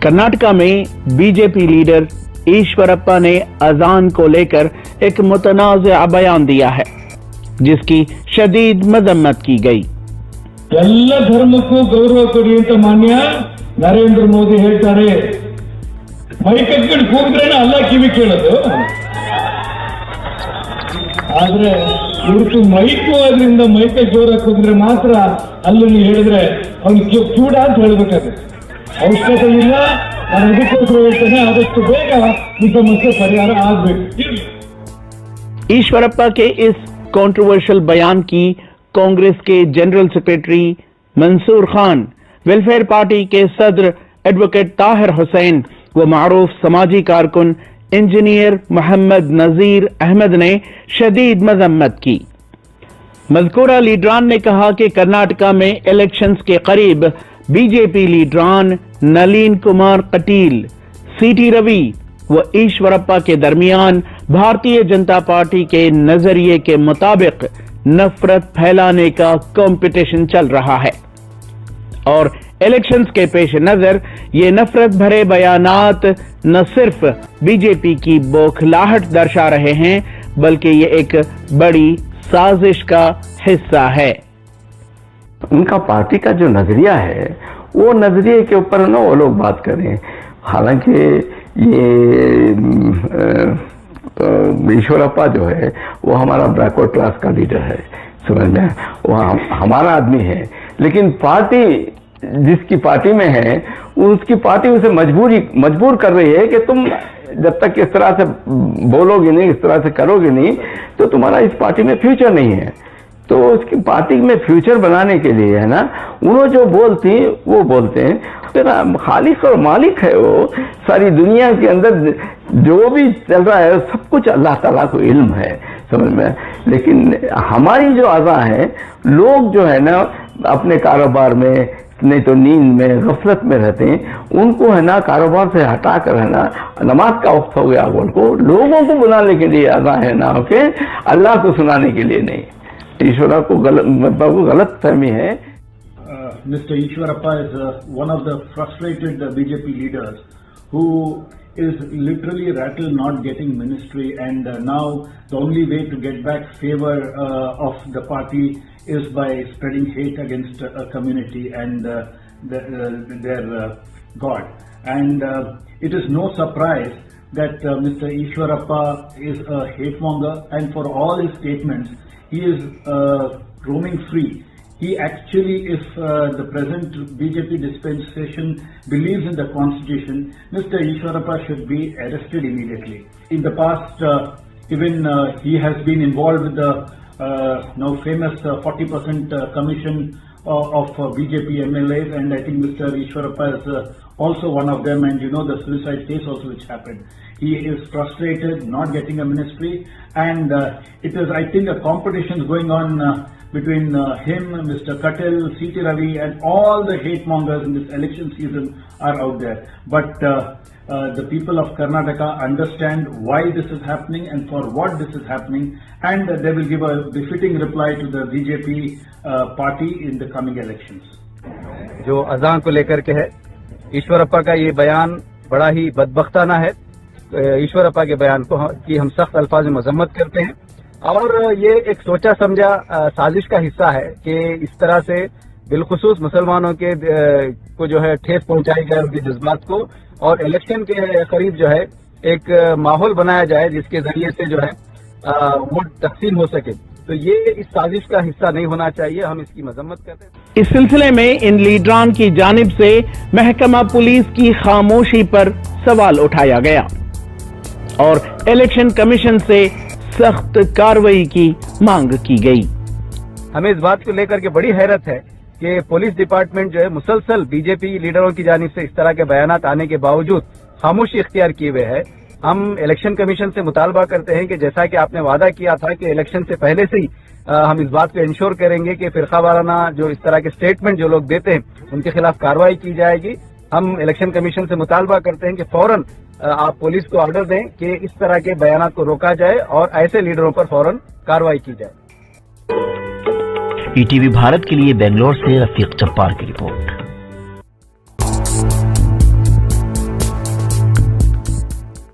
कर्नाटका में BJP leader Eshwarappa ने अजान को लेकर एक मुतनाज़िआ बयान दिया है, जिसकी शदीद मजम्मत की गई। ಎಲ್ಲ ಧರ್ಮಕ್ಕೂ ಗೌರವ ಕೊಡಿ ಅಂತ ಮಾನ್ಯ ನರೇಂದ್ರ ಮೋದಿ ಹೇಳ್ತಾರೆ. ಮೈಕ್ ಎತ್ಕೊಂಡು ಕೂಗಿದ್ರೇನೆ ಅಲ್ಲ ಕಿವಿ ಕೇಳೋದು, ಆದ್ರೆ ಇವ್ರು ಮೈಕು ಅದರಿಂದ ಮೈಕ ಜೋರ ಕೂಗಿದ್ರೆ ಮಾತ್ರ ಅಲ್ಲನ್ನು ಹೇಳಿದ್ರೆ ಅವ್ನಿಗೆ ಚೂಡ ಅಂತ ಹೇಳ್ಬೇಕಾಗುತ್ತೆ. ಅವಶ್ಯಕತೆ ಇಲ್ಲ, ನಾನು ಅದಕ್ಕೋಸ್ಕರ ಹೇಳ್ತೇನೆ, ಆದಷ್ಟು ಬೇಗ ಈ ಸಮಸ್ಯೆ ಪರಿಹಾರ ಆಗ್ಬೇಕು. ईश्वरप्पा के इस कंट्रोवर्शियल बयान की कांग्रेस के general secretary Mansoor Khan, welfare party के सदर एडवोकेट ताहिर हुसैन व मारूफ समाजी कारकुन इंजीनियर मोहम्मद नजीर अहमद ने शदीद मजम्मत की। मज़कूरा लीडरान ने कहा कि कर्नाटका में इलेक्शंस के करीब बीजेपी लीडरान नलीन कुमार कटील, सीटी रवि व ईश्वरप्पा के दरमियान भारतीय जनता पार्टी के नजरिए के मुताबिक नफरत फैलाने का कंपटीशन चल रहा है और इलेक्शंस के पेश नजर ये नफरत भरे बयानात न सिर्फ बीजेपी की बौखलाहट दर्शा रहे हैं, बल्कि ये एक बड़ी साजिश का हिस्सा है। उनका पार्टी का जो नजरिया है वो नजरिए के ऊपर ना वो लोग बात करें। हालांकि ये ईश्वरप्पा जो है वो हमारा बैकवर्ड क्लास का लीडर है, समझ में, वो हमारा आदमी है, लेकिन पार्टी जिसकी पार्टी में है उसकी पार्टी उसे मजबूर कर रही है कि तुम जब तक इस तरह से बोलोगे नहीं, इस तरह से करोगे नहीं, तो तुम्हारा इस पार्टी में फ्यूचर नहीं है। तो उसकी पार्टी में फ्यूचर बनाने के लिए है ना, उन्होंने जो बोलती वो बोलते हैं। तेरा खालिक और मालिक है वो, सारी दुनिया के अंदर जो भी चल रहा है सब कुछ अल्लाह ताला को इल्म है, समझ में। लेकिन हमारी जो अज़ा है, लोग जो है ना अपने कारोबार में नहीं तो नींद में गफलत में रहते हैं, उनको है ना कारोबार से हटा कर है ना नमाज का वक्त हो गया, उनको लोगों को बुलाने के लिए अज़ा है ना, ओके, अल्लाह को सुनाने के लिए नहीं। ईश्वरा को गलत फहमी है। Mr. Ishwarappa is one of the frustrated BJP leaders who is literally rattled not getting ministry, and now the only way to get back favor of the party is by spreading hate against a community and their God. And it is no surprise that Mr. Ishwarappa is a hate monger, and for all his statements he is roaming free. He actually, if the present BJP dispensation believes in the constitution, Mr. Ishwarappa should be arrested immediately. In the past, even he has been involved with the now famous 40% commission of BJP MLAs, and I think Mr. Ishwarappa is also one of them, and you know the suicide case also which happened. He is frustrated, not getting a ministry, and it is, I think, a competition going on between him, Mr. Katil, CT Ravi, and all the hate mongers in this election season are out there. But the people of Karnataka understand why this is happening and for what this is happening, and they will give a befitting reply to the BJP party in the coming elections. जो अजान को लेकर के है, ईश्वरप्पा का ये बयान बड़ा ही बदबख्ताना है। ईश्वरप्पा के बयान को की हम सख्त अल्फाज में मजम्मत करते हैं, और ये एक सोचा समझा साजिश का हिस्सा है कि इस तरह से बिलखुसूस मुसलमानों के को जो है ठेस पहुंचाई जाए उनके जज्बात को, और इलेक्शन के करीब जो है एक माहौल बनाया जाए जिसके जरिए से जो है वोट तकसीम हो सके। तो ये इस साजिश का हिस्सा नहीं होना चाहिए, हम इसकी मजम्मत करते हैं। इस सिलसिले में इन लीडरान की जानिब से महकमा पुलिस की खामोशी पर सवाल उठाया गया और इलेक्शन कमीशन से सख्त कार्रवाई की मांग की गई। हमें इस बात को लेकर के बड़ी हैरत है कि पुलिस डिपार्टमेंट जो है मुसलसल बीजेपी लीडरों की जानिब से इस तरह के बयानात आने के बावजूद खामोशी इख्तियार किए हुए है। हम इलेक्शन कमीशन से मुतालबा करते हैं कि जैसा कि आपने वादा किया था कि इलेक्शन से पहले से ही हम इस बात को इंश्योर करेंगे कि फिरका वाराना जो इस तरह के स्टेटमेंट जो लोग देते हैं उनके खिलाफ कार्रवाई की जाएगी। हम इलेक्शन कमीशन से मुतालबा करते हैं कि फौरन आप पुलिस को ऑर्डर दें कि इस तरह के बयानात को रोका जाए और ऐसे लीडरों पर फौरन कार्रवाई की जाए। ईटीवी भारत के लिए बेंगलोर से रफीक जब्बार की रिपोर्ट।